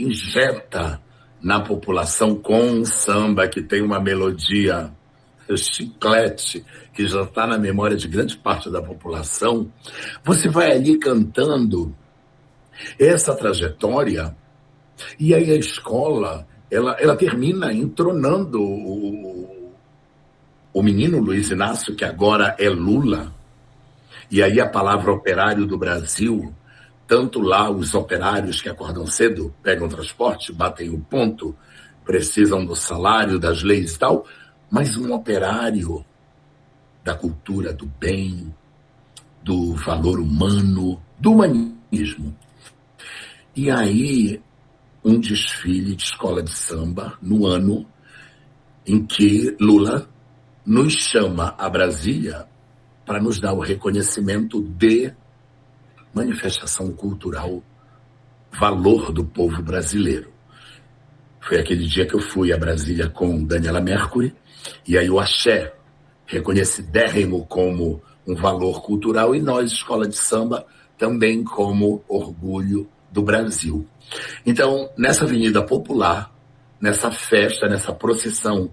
injeta na população com um samba que tem uma melodia chiclete, que já está na memória de grande parte da população, você vai ali cantando essa trajetória, e aí a escola ela termina entronando o menino Luiz Inácio, que agora é Lula, e aí a palavra operário do Brasil, tanto lá os operários que acordam cedo, pegam transporte, batem o ponto, precisam do salário, das leis e tal, mas um operário da cultura do bem, do valor humano, do humanismo. E aí, um desfile de escola de samba no ano em que Lula nos chama a Brasília para nos dar o reconhecimento de manifestação cultural, valor do povo brasileiro. Foi aquele dia que eu fui a Brasília com Daniela Mercury, e aí o axé, reconhecidérrimo como um valor cultural, e nós, escola de samba, também como orgulho do Brasil. Então, nessa Avenida Popular, nessa festa, nessa procissão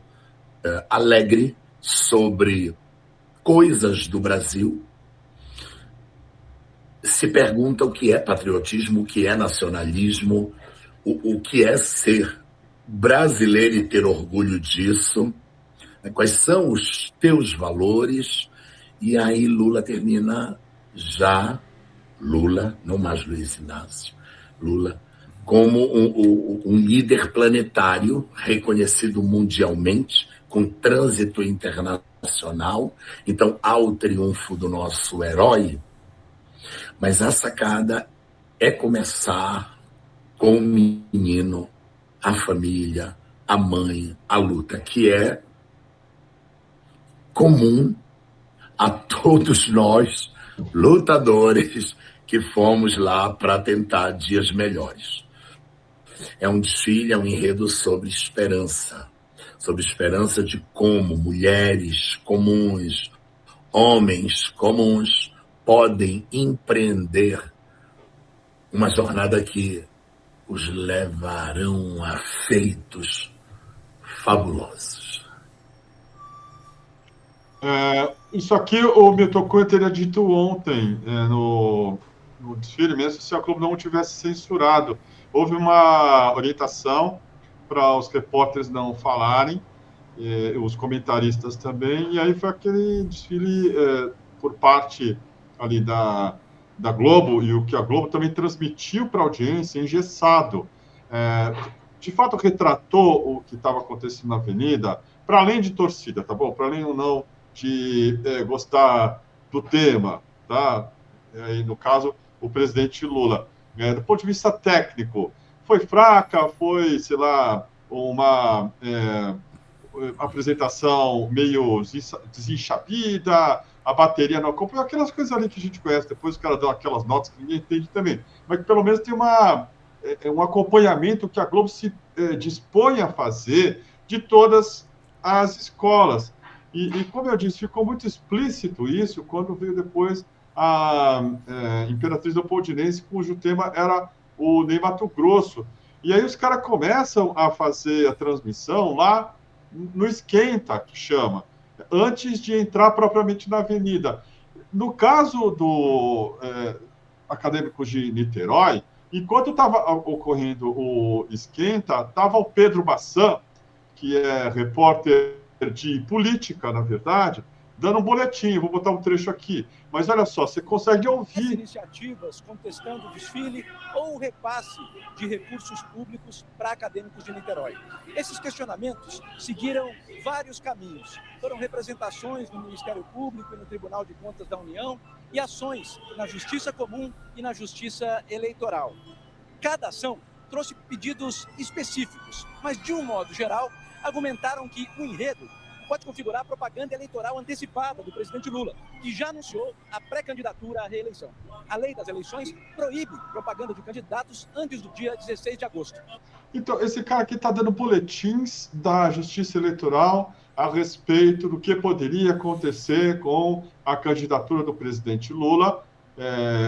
alegre sobre coisas do Brasil, se pergunta o que é patriotismo, o que é nacionalismo, o que é ser brasileiro e ter orgulho disso, quais são os teus valores. E aí Lula termina já, Lula, não mais Luiz Inácio, Lula, como um líder planetário reconhecido mundialmente, com trânsito internacional. Então, há o triunfo do nosso herói, mas a sacada é começar com o menino, a família, a mãe, a luta, que é comum a todos nós, lutadores, que fomos lá para tentar dias melhores. É um desfile, é um enredo sobre esperança de como mulheres comuns, homens comuns podem empreender uma jornada que os levarão a feitos fabulosos. Isso aqui o Milton Cunha teria dito ontem, no desfile, mesmo se a Globo não tivesse censurado. Houve uma orientação para os repórteres não falarem, os comentaristas também, e aí foi aquele desfile por parte ali da Globo, e o que a Globo também transmitiu para a audiência, engessado. De fato, retratou o que estava acontecendo na Avenida, para além de torcida, tá bom? Para além ou não de gostar do tema, tá? E, no caso, o presidente Lula. Do ponto de vista técnico, foi fraca, foi, sei lá, uma apresentação meio desenxabida, a bateria não acompanhou, aquelas coisas ali que a gente conhece, depois o cara dá aquelas notas que ninguém entende também, mas que pelo menos tem um acompanhamento que a Globo se dispõe a fazer de todas as escolas. E como eu disse, ficou muito explícito isso quando veio depois a Imperatriz Leopoldinense, cujo tema era o Ney Matogrosso. E aí os caras começam a fazer a transmissão lá no esquenta, que chama, antes de entrar propriamente na avenida. No caso do Acadêmicos de Niterói, enquanto estava ocorrendo o esquenta, estava o Pedro Bassan, que é repórter de política, na verdade, dando um boletim. Vou botar um trecho aqui. Mas olha só, você consegue ouvir. Iniciativas contestando o desfile ou o repasse de recursos públicos para acadêmicos de Niterói. Esses questionamentos seguiram vários caminhos. Foram representações no Ministério Público e no Tribunal de Contas da União e ações na Justiça Comum e na Justiça Eleitoral. Cada ação trouxe pedidos específicos, mas, de um modo geral, argumentaram que o enredo pode configurar propaganda eleitoral antecipada do presidente Lula, que já anunciou a pré-candidatura à reeleição. A lei das eleições proíbe propaganda de candidatos antes do dia 16 de agosto. Então, esse cara aqui está dando boletins da Justiça Eleitoral a respeito do que poderia acontecer com a candidatura do presidente Lula,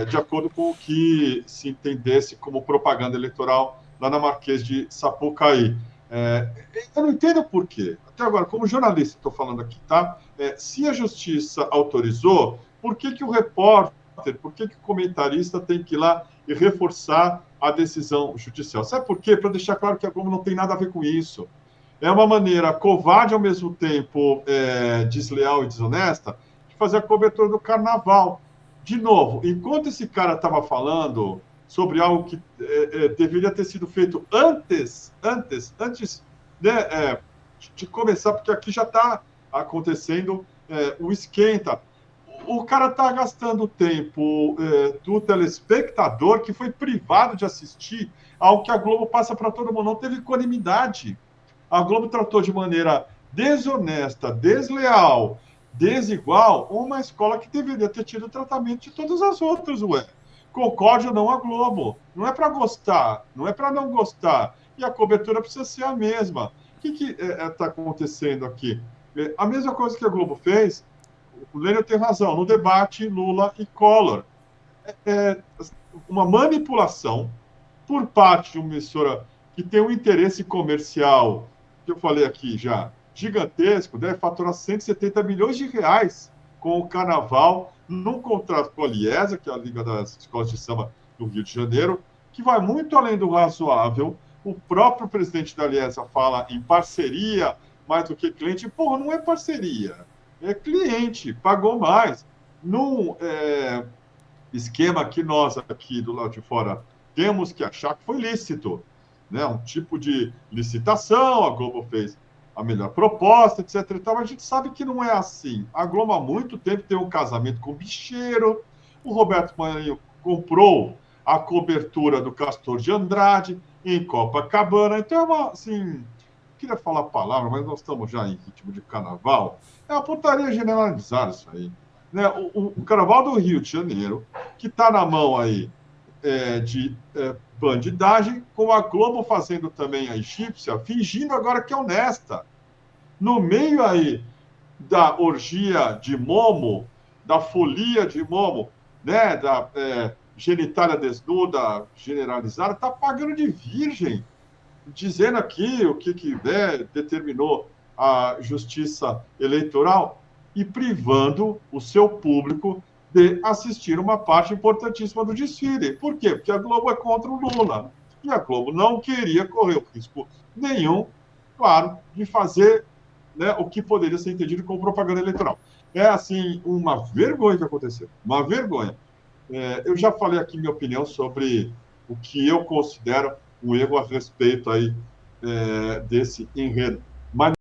de acordo com o que se entendesse como propaganda eleitoral lá na Marquês de Sapucaí. Eu não entendo por quê. Até agora, como jornalista, estou falando aqui, tá? Se a justiça autorizou, por que o repórter, por que o comentarista tem que ir lá e reforçar a decisão judicial? Sabe por quê? Para deixar claro que a Globo não tem nada a ver com isso. É uma maneira covarde, ao mesmo tempo desleal e desonesta, de fazer a cobertura do carnaval. De novo, enquanto esse cara estava falando sobre algo que deveria ter sido feito antes, né, de começar, porque aqui já está acontecendo o esquenta. O cara está gastando tempo do telespectador que foi privado de assistir ao que a Globo passa para todo mundo. Não teve equanimidade. A Globo tratou de maneira desonesta, desleal, desigual, uma escola que deveria ter tido o tratamento de todas as outras, ué. Concorde ou não a Globo. Não é para gostar, não é para não gostar. E a cobertura precisa ser a mesma. O que está acontecendo aqui? A mesma coisa que a Globo fez, o Lênin tem razão, no debate Lula e Collor. Uma manipulação por parte de uma emissora que tem um interesse comercial, que eu falei aqui já, gigantesco, deve faturar 170 milhões de reais com o Carnaval, num contrato com a Liesa, que é a Liga das Escolas de Samba do Rio de Janeiro, que vai muito além do razoável. O próprio presidente da Liesa fala em parceria mais do que cliente. Porra, não é parceria, é cliente, pagou mais. Num esquema que nós aqui do lado de fora temos que achar que foi lícito, né? Um tipo de licitação, a Globo fez a melhor proposta, etc. E tal, mas a gente sabe que não é assim. A Globo há muito tempo tem um casamento com o bicheiro, o Roberto Marinho comprou a cobertura do Castor de Andrade em Copacabana, então é uma, assim, não queria falar a palavra, mas nós estamos já em ritmo de carnaval, é uma putaria generalizada isso aí. Né? O Carnaval do Rio de Janeiro, que está na mão aí de bandidagem, com a Globo fazendo também a egípcia, fingindo agora que é honesta. No meio aí da orgia de Momo, da folia de Momo, né, da genitália desnuda generalizada, está pagando de virgem, dizendo aqui o que determinou a justiça eleitoral e privando o seu público de assistir uma parte importantíssima do desfile. Por quê? Porque a Globo é contra o Lula. E a Globo não queria correr o risco nenhum, claro, de fazer, né, o que poderia ser entendido como propaganda eleitoral. É, assim, uma vergonha que aconteceu. Uma vergonha. Eu já falei aqui minha opinião sobre o que eu considero um erro a respeito aí, desse enredo. Mas